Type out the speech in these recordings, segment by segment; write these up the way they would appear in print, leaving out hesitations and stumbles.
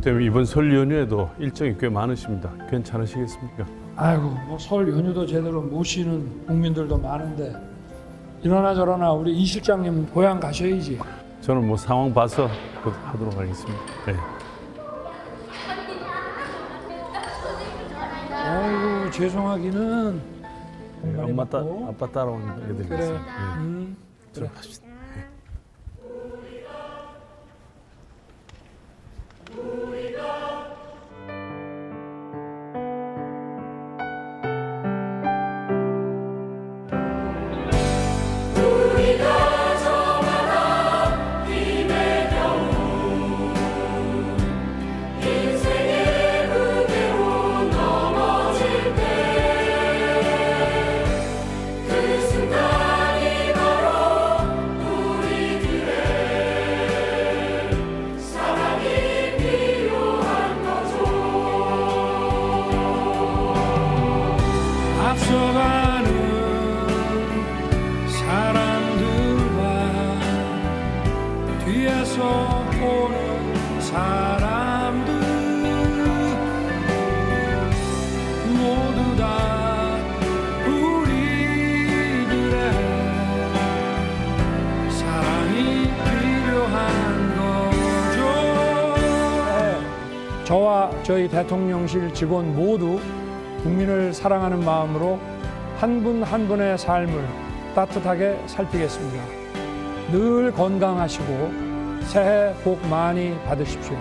때문에 이번 설 연휴에도 일정이 꽤 많으십니다. 괜찮으시겠습니까? 아이고 뭐 설 연휴도 제대로 못 쉬는 국민들도 많은데 이러나 저러나 우리 이 실장님 고향 가셔야지. 저는 뭐 상황 봐서 곧 하도록 하겠습니다. 네. 아이고 죄송하기는 아빠 따라오는 애들 그래. 있어요. 그래. 갑시다. 앞서가는 사람들과 뒤에서 보는 사람들 모두 다 우리들의 사랑이 필요한 거죠. 저와 저희 대통령실 직원 모두 국민을 사랑하는 마음으로 한 분 한 분의 삶을 따뜻하게 살피겠습니다. 늘 건강하시고 새해 복 많이 받으십시오.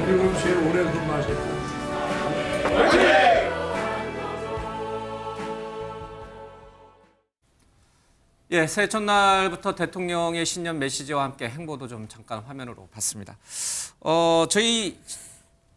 그리고 제일 오래 근무하셨고. 예, 새해 첫날부터 대통령의 신년 메시지와 함께 행보도 좀 잠깐 화면으로 봤습니다. 저희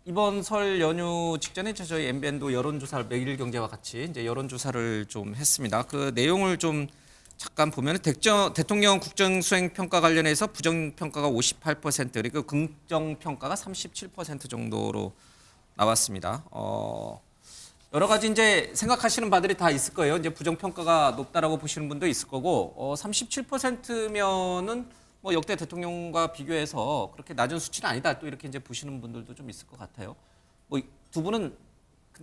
이번 설 연휴 직전에 저희 MBN도 여론조사를 매일경제와 같이 이제 여론조사를 좀 했습니다. 그 내용을 좀 잠깐 보면 대통령 국정수행 평가 관련해서 부정평가가 58% 그리고 긍정평가가 37% 정도로 나왔습니다. 여러 가지 이제 생각하시는 바들이 다 있을 거예요. 이제 부정평가가 높다라고 보시는 분도 있을 거고, 37%면은 뭐 역대 대통령과 비교해서 그렇게 낮은 수치는 아니다. 또 이렇게 이제 보시는 분들도 좀 있을 것 같아요. 뭐 두 분은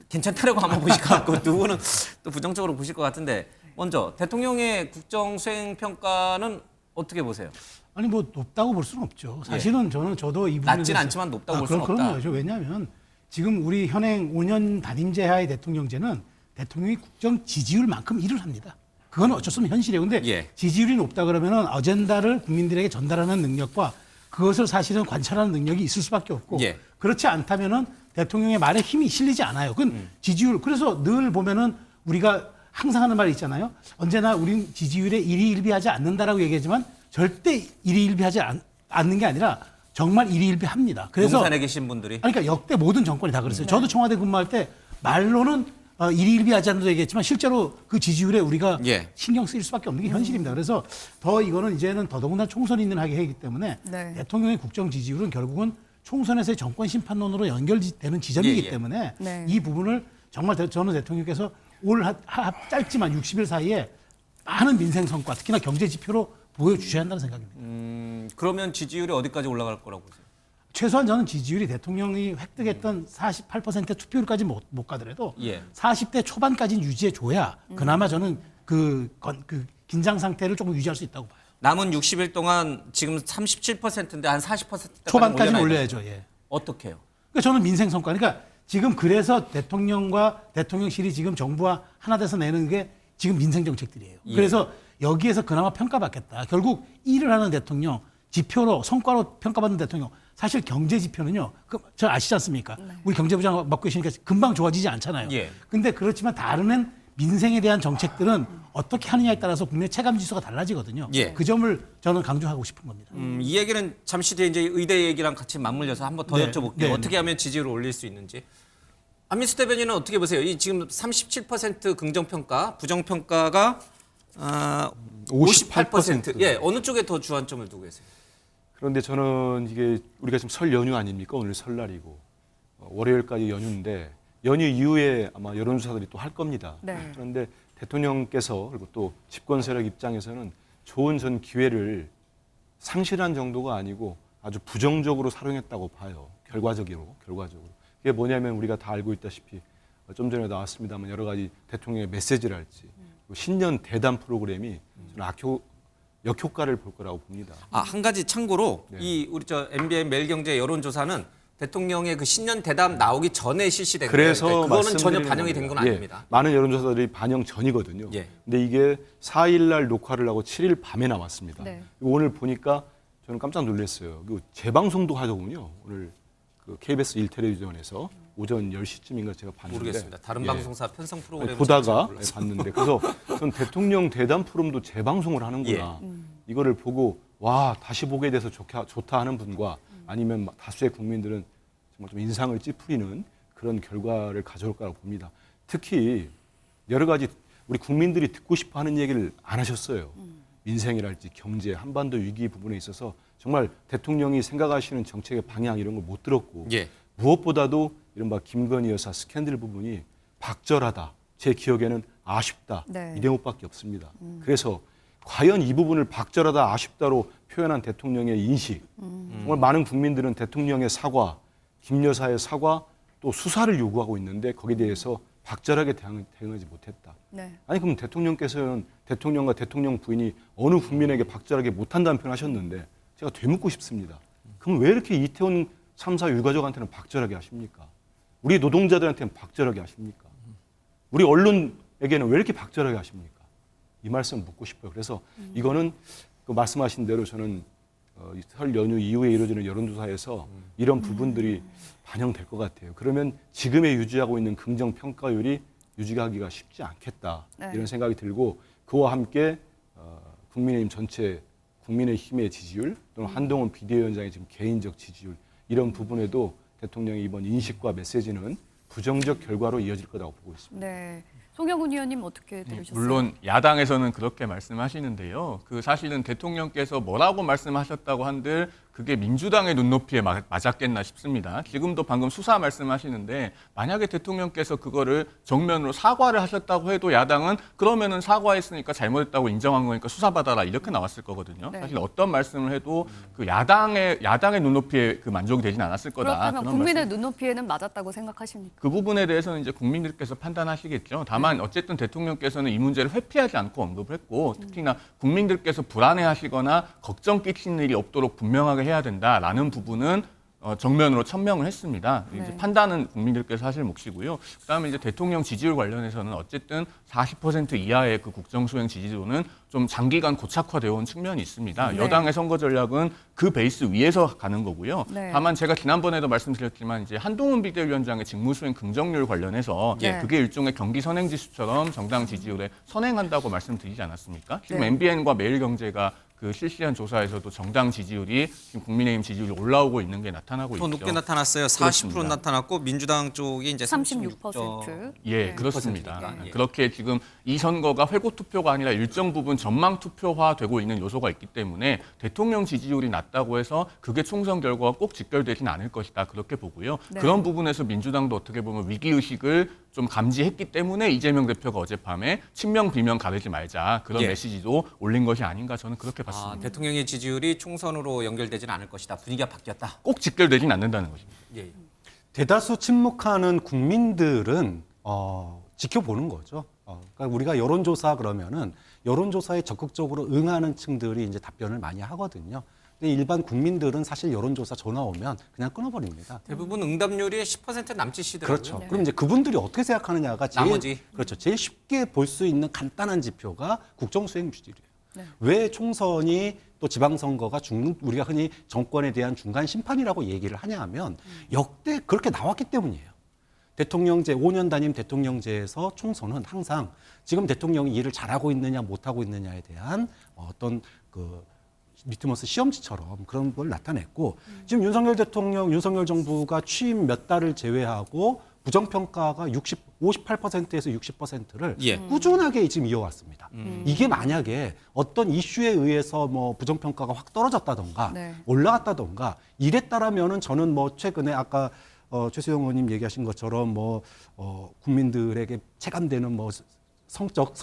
괜찮다라고 아마 보실 것 같고, 두 분은 또 부정적으로 보실 것 같은데, 먼저 대통령의 국정 수행 평가는 어떻게 보세요? 아니 뭐 높다고 볼 수는 없죠. 사실은 저도 이 부분에 낮진 대해서- 않지만 높다고 볼 수는 없다. 그럼요. 왜냐하면 지금 우리 현행 5년 단임제 하의 대통령제는 대통령이 국정 지지율만큼 일을 합니다. 그건 어쩔 수 없는 현실이에요. 근데 예. 지지율이 높다 그러면은 어젠다를 국민들에게 전달하는 능력과 그것을 사실은 관찰하는 능력이 있을 수밖에 없고 예. 그렇지 않다면은 대통령의 말에 힘이 실리지 않아요. 그건 지지율. 그래서 늘 보면은 우리가 항상 하는 말이 있잖아요. 언제나 우린 지지율에 일희일비하지 않는다라고 얘기하지만 절대 일희일비하지 않는 게 아니라 정말 일희일비합니다. 그래서 용산에 계신 분들이 아니, 그러니까 역대 모든 정권이 다 그랬어요. 저도 청와대 근무할 때 말로는 일희일비하지 않는다고 얘기했지만 실제로 그 지지율에 우리가 예. 신경 쓰일 수밖에 없는 게 현실입니다. 그래서 더 이거는 이제는 더더군다나 총선이 있는 하기 때문에 네. 대통령의 국정 지지율은 결국은 총선에서의 정권 심판론으로 연결되는 지점이기 예. 때문에 네. 이 부분을 정말 저는 대통령께서 올 짧지만 60일 사이에 많은 민생 성과, 특히나 경제 지표로 보여주셔야 한다는 생각입니다. 그러면 지지율이 어디까지 올라갈 거라고 보세요? 최소한 저는 지지율이 대통령이 획득했던 48% 투표율까지 못 가더라도 예. 40대 초반까지는 유지해 줘야 그나마 저는 그 긴장 상태를 조금 유지할 수 있다고 봐요. 남은 60일 동안 지금 37%인데 한 40%까지 초반까지는 올려야죠. 예. 어떻게 해요? 그러니까 저는 민생 성과. 그러니까 지금 그래서 대통령과 대통령실이 지금 정부와 하나 돼서 내는 게 지금 민생 정책들이에요. 예. 그래서 여기에서 그나마 평가받겠다. 결국 일을 하는 대통령, 지표로 성과로 평가받는 대통령. 사실 경제 지표는요. 저 아시지 않습니까? 우리 경제부장 맡고 계시니까 금방 좋아지지 않잖아요. 예. 근데 그렇지만 다른 민생에 대한 정책들은 어떻게 하느냐에 따라서 국민의 체감 지수가 달라지거든요. 예. 그 점을 저는 강조하고 싶은 겁니다. 이 얘기는 잠시 뒤에 이제 의대 얘기랑 같이 맞물려서 한번 더 네. 여쭤볼게요. 네. 어떻게 하면 지지율을 올릴 수 있는지. 안민수 대변인은 어떻게 보세요? 이 지금 37% 긍정평가, 부정평가가 58%. 예, 어느 쪽에 더 주안점을 두고 계세요? 그런데 저는 이게 우리가 지금 설 연휴 아닙니까? 오늘 설날이고 월요일까지 연휴인데 연휴 이후에 아마 여론조사들이 또 할 겁니다. 네. 그런데 대통령께서 그리고 또 집권 세력 입장에서는 좋은 전 기회를 상실한 정도가 아니고 아주 부정적으로 사용했다고 봐요. 결과적으로. 그게 뭐냐면 우리가 다 알고 있다시피 좀 전에 나왔습니다만 여러 가지 대통령의 메시지랄지 신년 대담 프로그램이 저는 역효과를 볼 거라고 봅니다. 한 가지 참고로 네. 이 우리 저 MBN 매일경제 여론조사는 대통령의 그 신년 대담 나오기 전에 실시된 거예요. 그래서 그거는 전혀 말씀드리는 반영이 된 건 겁니다. 아닙니다. 많은 여론조사들이 반영 전이거든요. 예. 근데 이게 4일 날 녹화를 하고 7일 밤에 나왔습니다. 네. 오늘 보니까 저는 깜짝 놀랐어요. 그 재방송도 하더군요. 오늘 그 KBS 1텔레비전에서 오전 10시쯤인가 제가 봤는데 모르겠습니다. 다른 예. 방송사 편성 프로그램 보다가 봤는데 그래서 전 대통령 대담 프로그램도 재방송을 하는구나. 예. 이거를 보고 와 다시 보게 돼서 좋다 하는 분과 아니면 다수의 국민들은 정말 좀 인상을 찌푸리는 그런 결과를 가져올 거라고 봅니다. 특히 여러 가지 우리 국민들이 듣고 싶어하는 얘기를 안 하셨어요. 민생이랄지 경제, 한반도 위기 부분에 있어서 정말 대통령이 생각하시는 정책의 방향 이런 걸 못 들었고 예. 무엇보다도 이른바 김건희 여사 스캔들 부분이 박절하다. 제 기억에는 아쉽다. 네. 이 대목밖에 없습니다. 그래서 과연 이 부분을 박절하다 아쉽다로 표현한 대통령의 인식 정말 많은 국민들은 대통령의 사과, 김 여사의 사과 또 수사를 요구하고 있는데 거기에 대해서 박절하게 대응하지 못했다. 네. 아니 그럼 대통령께서는 대통령과 대통령 부인이 어느 국민에게 박절하게 못한다는 표현을 하셨는데 제가 되묻고 싶습니다. 그럼 왜 이렇게 이태원 참사 유가족한테는 박절하게 하십니까? 우리 노동자들한테는 박절하게 하십니까? 우리 언론에게는 왜 이렇게 박절하게 하십니까? 이 말씀 묻고 싶어요. 그래서 이거는 그 말씀하신 대로 저는 설 연휴 이후에 이루어지는 여론조사에서 이런 부분들이 반영될 것 같아요. 그러면 지금의 유지하고 있는 긍정 평가율이 유지하기가 쉽지 않겠다 네. 이런 생각이 들고 그와 함께 국민의힘 전체 국민의힘의 지지율 또는 한동훈 비대위원장의 지금 개인적 지지율 이런 부분에도 대통령의 이번 인식과 메시지는 부정적 결과로 이어질 거라고 보고 있습니다. 네. 송영훈 의원님 어떻게 들으셨어요? 물론 야당에서는 그렇게 말씀하시는데요. 그 사실은 대통령께서 뭐라고 말씀하셨다고 한들 그게 민주당의 눈높이에 맞았겠나 싶습니다. 지금도 방금 수사 말씀하시는데 만약에 대통령께서 그거를 정면으로 사과를 하셨다고 해도 야당은 그러면은 사과했으니까 잘못했다고 인정한 거니까 수사받아라 이렇게 나왔을 거거든요. 네. 사실 어떤 말씀을 해도 그 야당의 눈높이에 그 만족이 되진 않았을 거다. 그렇다면 그런 국민의 말씀. 눈높이에는 맞았다고 생각하십니까? 그 부분에 대해서는 이제 국민들께서 판단하시겠죠. 다만 어쨌든 대통령께서는 이 문제를 회피하지 않고 언급을 했고 특히나 국민들께서 불안해하시거나 걱정 끼치는 일이 없도록 분명하게 해야 된다라는 부분은 정면으로 천명을 했습니다. 네. 이제 판단은 국민들께서 하실 몫이고요. 그다음에 이제 대통령 지지율 관련해서는 어쨌든 40% 이하의 그 국정수행 지지도는 좀 장기간 고착화되어 온 측면이 있습니다. 네. 여당의 선거 전략은 그 베이스 위에서 가는 거고요. 네. 다만 제가 지난번에도 말씀드렸지만 이제 한동훈 비대위원장의 직무수행 긍정률 관련해서 네. 그게 일종의 경기 선행지수처럼 정당 지지율에 선행한다고 말씀드리지 않았습니까? 지금 네. MBN과 매일경제가 그 실시한 조사에서도 정당 지지율이 지금 국민의힘 지지율이 올라오고 있는 게 나타나고 더 있죠. 높게 나타났어요. 40% 그렇습니다. 나타났고 민주당 쪽이 이제 36%. 예, 네. 그렇습니다. 예. 그렇게 지금 이 선거가 회고 투표가 아니라 일정 부분 전망 투표화되고 있는 요소가 있기 때문에 대통령 지지율이 낮다고 해서 그게 총선 결과가 꼭 직결되지는 않을 것이다. 그렇게 보고요. 네. 그런 부분에서 민주당도 어떻게 보면 위기의식을 좀 감지했기 때문에 이재명 대표가 어젯밤에 친명 비명 가르지 말자 그런 예. 메시지도 올린 것이 아닌가 저는 그렇게 봤습니다. 대통령의 지지율이 총선으로 연결되지는 않을 것이다. 분위기가 바뀌었다. 꼭 직결되지는 않는다는 것입니다. 예. 대다수 침묵하는 국민들은 지켜보는 거죠. 그러니까 우리가 여론조사 그러면은 여론조사에 적극적으로 응하는 층들이 이제 답변을 많이 하거든요. 근데 일반 국민들은 사실 여론조사 전화 오면 그냥 끊어버립니다. 대부분 응답률이 10% 남짓이더라고요. 그렇죠. 네. 그럼 이제 그분들이 어떻게 생각하느냐가 제일 나머지. 그렇죠. 제일 쉽게 볼 수 있는 간단한 지표가 국정수행 지지율이에요. 네. 왜 총선이 또 지방선거가 우리가 흔히 정권에 대한 중간 심판이라고 얘기를 하냐 하면 역대 그렇게 나왔기 때문이에요. 대통령제 5년 단임 대통령제에서 총선은 항상 지금 대통령이 일을 잘하고 있느냐 못하고 있느냐에 대한 어떤 그 리트머스 시험지처럼 그런 걸 나타냈고 지금 윤석열 대통령, 윤석열 정부가 취임 몇 달을 제외하고 부정평가가 58%에서 60%를 예. 꾸준하게 지금 이어왔습니다. 이게 만약에 어떤 이슈에 의해서 뭐 부정평가가 확 떨어졌다던가 네. 올라갔다던가 이랬다라면은 저는 뭐 최근에 아까 최수영 의원님 얘기하신 것처럼 국민들에게 체감되는 성적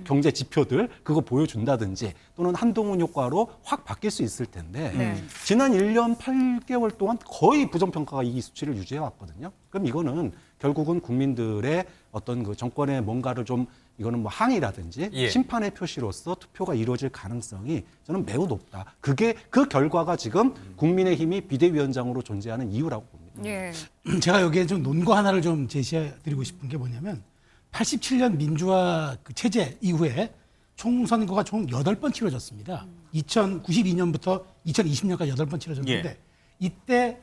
경제 지표들 그거 보여준다든지 또는 한동훈 효과로 확 바뀔 수 있을 텐데 네. 지난 1년 8개월 동안 거의 부정평가가 이 수치를 유지해 왔거든요. 그럼 이거는 결국은 국민들의 어떤 그 정권의 뭔가를 좀 이거는 항의라든지 예. 심판의 표시로서 투표가 이루어질 가능성이 저는 매우 높다. 그게 그 결과가 지금 국민의힘이 비대위원장으로 존재하는 이유라고 봅니다. 예. 제가 여기에 좀 논거 하나를 좀 제시해드리고 싶은 게 뭐냐면 87년 민주화 그 체제 이후에 총선거가 총 8번 치러졌습니다. 2092년부터 2020년까지 8번 치러졌는데 이때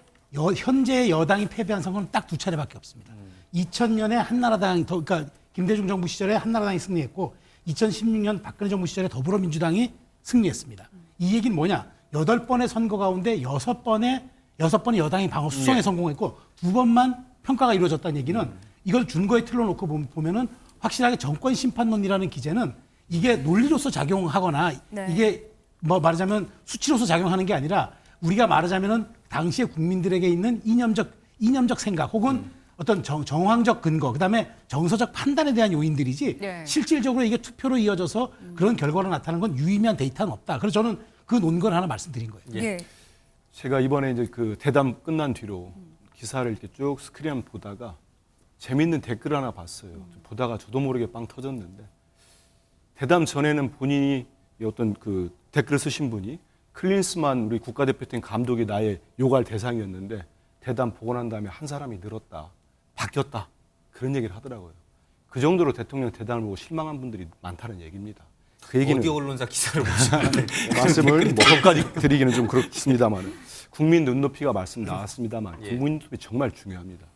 현재 여당이 패배한 선거는 딱 2차례밖에 없습니다. 2000년에 한나라당, 그러니까 김대중 정부 시절에 한나라당이 승리했고 2016년 박근혜 정부 시절에 더불어민주당이 승리했습니다. 이 얘기는 뭐냐? 8번의 선거 가운데 6번의 여당이 방어 수성에 성공했고 2번만 평가가 이루어졌다는 얘기는 이걸 준거에 틀어놓고 보면은 확실하게 정권 심판론이라는 기제는 이게 논리로서 작용하거나 네. 이게 말하자면 수치로서 작용하는 게 아니라 우리가 말하자면은 당시에 국민들에게 있는 이념적 생각 혹은 어떤 정황적 근거, 그다음에 정서적 판단에 대한 요인들이지 네. 실질적으로 이게 투표로 이어져서 그런 결과로 나타나는 건 유의미한 데이터는 없다. 그래서 저는 그 논거를 하나 말씀드린 거예요. 예. 제가 이번에 이제 그 대담 끝난 뒤로 기사를 이렇게 쭉 스크린 보다가 재밌는 댓글 하나 봤어요. 보다가 저도 모르게 빵 터졌는데 대담 전에는 본인이 어떤 그 댓글을 쓰신 분이 클린스만 우리 국가대표팀 감독이 나의 욕할 대상이었는데 대담 보고 난 다음에 한 사람이 늘었다, 바뀌었다 그런 얘기를 하더라고요. 그 정도로 대통령 대담을 보고 실망한 분들이 많다는 얘기입니다. 그 얘기는 어디 언론사 기사를 보시는데 말씀을 뭐까지 드리기는 좀 그렇습니다만 국민 눈높이가 말씀 나왔습니다만 국민 눈높이 정말 중요합니다.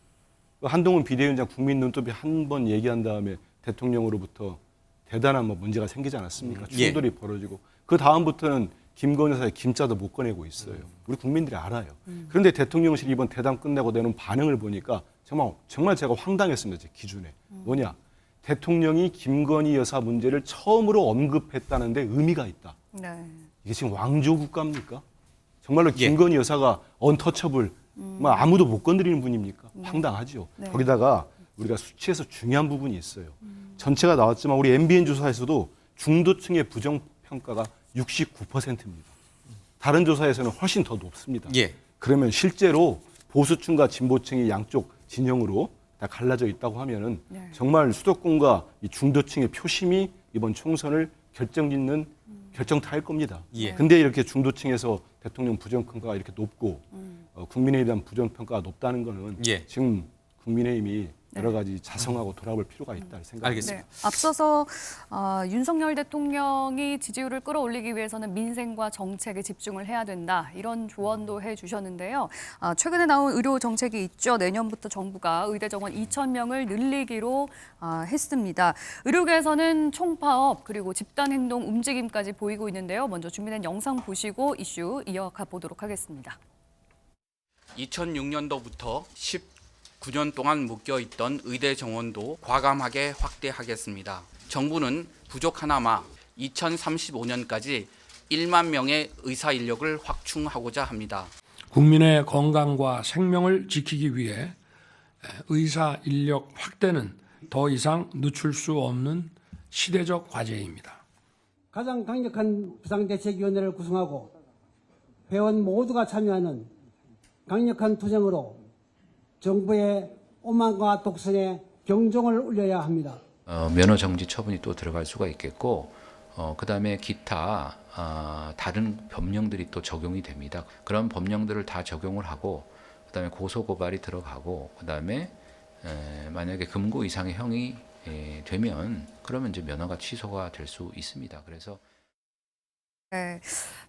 한동훈 비대위원장 국민 눈높이 한 번 얘기한 다음에 대통령으로부터 대단한 문제가 생기지 않았습니까? 충돌이 벌어지고 그 다음부터는 김건희 여사의 김자도 못 꺼내고 있어요. 우리 국민들이 알아요. 그런데 대통령실 이번 대담 끝내고 내놓은 반응을 보니까 정말 제가 황당했습니다. 제 기준에. 뭐냐? 대통령이 김건희 여사 문제를 처음으로 언급했다는데 의미가 있다. 네. 이게 지금 왕조 국가입니까? 정말로 김건희 여사가 언터처블, 아무도 못 건드리는 분입니까? 황당하죠. 네. 거기다가 우리가 수치에서 중요한 부분이 있어요. 전체가 나왔지만 우리 MBN 조사에서도 중도층의 부정평가가 69%입니다. 다른 조사에서는 훨씬 더 높습니다. 예. 그러면 실제로 보수층과 진보층이 양쪽 진영으로 다 갈라져 있다고 하면은 네. 정말 수도권과 이 중도층의 표심이 이번 총선을 결정짓는 결정타일 겁니다. 예. 근데 이렇게 중도층에서 대통령 부정평가가 이렇게 높고 국민에 대한 부정평가가 높다는 거는 예. 지금 국민의힘이 여러 가지 자성하고 돌아볼 필요가 있다 생각합니다. 알겠습니다. 네. 앞서서 윤석열 대통령이 지지율을 끌어올리기 위해서는 민생과 정책에 집중을 해야 된다. 이런 조언도 해주셨는데요. 최근에 나온 의료 정책이 있죠. 내년부터 정부가 의대 정원 2,000명을 늘리기로 했습니다. 의료계에서는 총파업 그리고 집단행동 움직임까지 보이고 있는데요. 먼저 준비된 영상 보시고 이슈 이어가 보도록 하겠습니다. 2006년도부터 19년 동안 묶여있던 의대 정원도 과감하게 확대하겠습니다. 정부는 부족하나마 2035년까지 1만 명의 의사 인력을 확충하고자 합니다. 국민의 건강과 생명을 지키기 위해 의사 인력 확대는 더 이상 늦출 수 없는 시대적 과제입니다. 가장 강력한 비상대책위원회를 구성하고 회원 모두가 참여하는 강력한 투쟁으로 정부의 오만과 독선에 경종을 울려야 합니다. 면허 정지 처분이 또 들어갈 수가 있겠고, 그다음에 기타 다른 법령들이 또 적용이 됩니다. 그런 법령들을 다 적용을 하고, 그다음에 고소 고발이 들어가고, 그다음에 만약에 금고 이상의 형이 되면 그러면 이제 면허가 취소가 될 수 있습니다. 그래서. 네,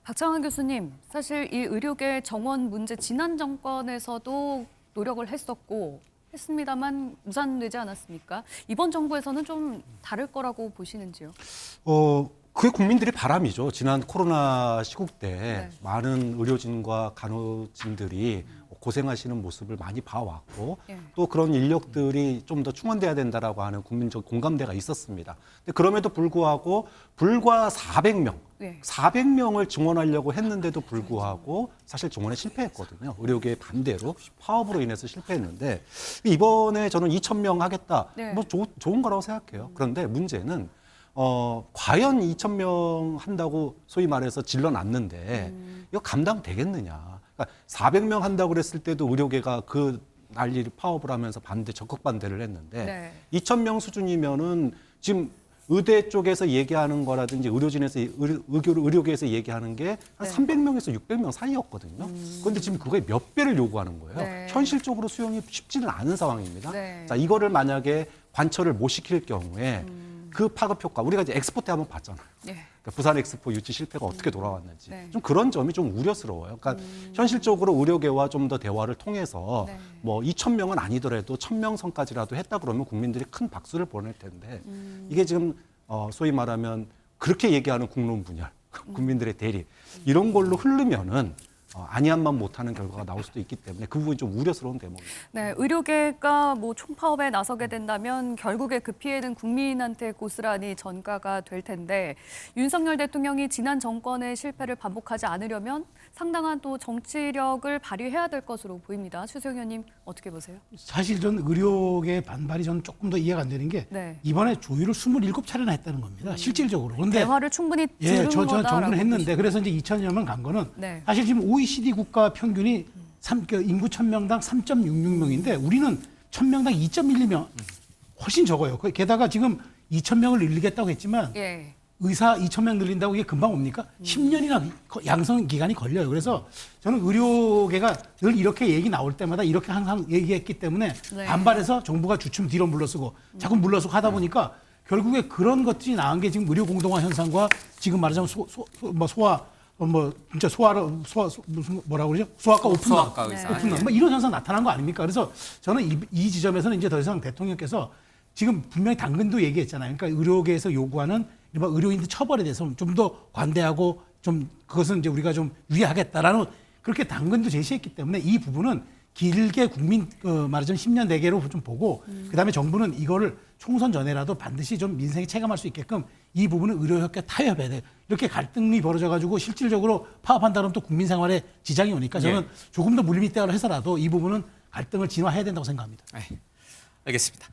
박창환 교수님, 사실 이 의료계 정원 문제 지난 정권에서도 노력을 했습니다만 무산되지 않았습니까? 이번 정부에서는 좀 다를 거라고 보시는지요? 그게 국민들의 바람이죠. 지난 코로나 시국 때 네. 많은 의료진과 간호진들이 고생하시는 모습을 많이 봐왔고 예. 또 그런 인력들이 좀 더 충원돼야 된다라고 하는 국민적 공감대가 있었습니다. 근데 그럼에도 불구하고 불과 400명, 네. 400명을 증원하려고 했는데도 불구하고 사실 증원에 실패했거든요. 의료계의 반대로 파업으로 인해서 실패했는데 이번에 저는 2,000명 하겠다. 네. 뭐 좋은 거라고 생각해요. 그런데 문제는 과연 2,000명 한다고 소위 말해서 질러놨는데 이거 감당되겠느냐. 그러니까 400명 한다고 그랬을 때도 의료계가 그 난리를 파업을 하면서 적극 반대를 했는데 네. 2,000명 수준이면은 지금 의대 쪽에서 얘기하는 거라든지 의료계에서 얘기하는 게 한 네. 300명에서 600명 사이였거든요. 그런데 지금 그거의 몇 배를 요구하는 거예요. 네. 현실적으로 수용이 쉽지는 않은 상황입니다. 네. 자, 이거를 만약에 관철을 못 시킬 경우에 그 파급 효과, 우리가 이제 엑스포 때 한번 봤잖아요. 네. 그러니까 부산 엑스포 유치 실패가 어떻게 돌아왔는지 네. 좀 그런 점이 좀 우려스러워요. 그러니까 현실적으로 의료계와 좀 더 대화를 통해서 네. 뭐 2,000명은 아니더라도 1,000명 선까지라도 했다 그러면 국민들이 큰 박수를 보낼 텐데 이게 지금 소위 말하면 그렇게 얘기하는 국론 분열, 국민들의 대립 이런 걸로 흐르면은 아니한만 못하는 결과가 나올 수도 있기 때문에 그 부분이 좀 우려스러운 대목입니다. 네, 의료계가 뭐 총파업에 나서게 된다면 결국에 그 피해는 국민한테 고스란히 전가가 될 텐데 윤석열 대통령이 지난 정권의 실패를 반복하지 않으려면 상당한 또 정치력을 발휘해야 될 것으로 보입니다. 추세영 의원님 어떻게 보세요? 사실 전 의료계의 반발이 저는 조금 더 이해가 안 되는 게 네. 이번에 조율을 27차례나 했다는 겁니다. 실질적으로. 그런데 대화를 충분히 들은 저 거다라고 정리를 했는데 보시면. 그래서 이제 2,000여명 간 거는 네. 사실 지금 OECD 국가 평균이 인구 1,000명당 3.66명인데 우리는 1,000명당 2.12명 훨씬 적어요. 게다가 지금 2,000명을 늘리겠다고 했지만 예. 의사 2,000명 늘린다고 이게 금방 옵니까? 10년이나 양성 기간이 걸려요. 그래서 저는 의료계가 늘 이렇게 얘기 나올 때마다 이렇게 항상 얘기했기 때문에 네. 반발해서 정부가 주춤 뒤로 물러서고 자꾸 물러서고 하다 보니까 결국에 그런 것들이 나온 게 지금 의료 공동화 현상과 지금 말하자면 무슨 뭐라고 그러죠? 소아과 소아과 의사. 오픈런 뭐 이런 현상 나타난 거 아닙니까? 그래서 저는 이 지점에서는 이제 더 이상 대통령께서 지금 분명히 당근도 얘기했잖아요. 그러니까 의료계에서 요구하는 일반 의료인들 처벌에 대해서 좀 더 관대하고 좀 그것은 이제 우리가 좀 유의하겠다라는 그렇게 당근도 제시했기 때문에 이 부분은 길게 국민 말하자면 10년 내계로 좀 보고 그다음에 정부는 이거를 총선 전에라도 반드시 좀 민생에 체감할 수 있게끔 이 부분은 의료협회 타협해야 돼요. 이렇게 갈등이 벌어져가지고 실질적으로 파업한다 그러면 또 국민 생활에 지장이 오니까 저는 조금 더 물밑대화를 해서라도 이 부분은 갈등을 진화해야 된다고 생각합니다. 알겠습니다.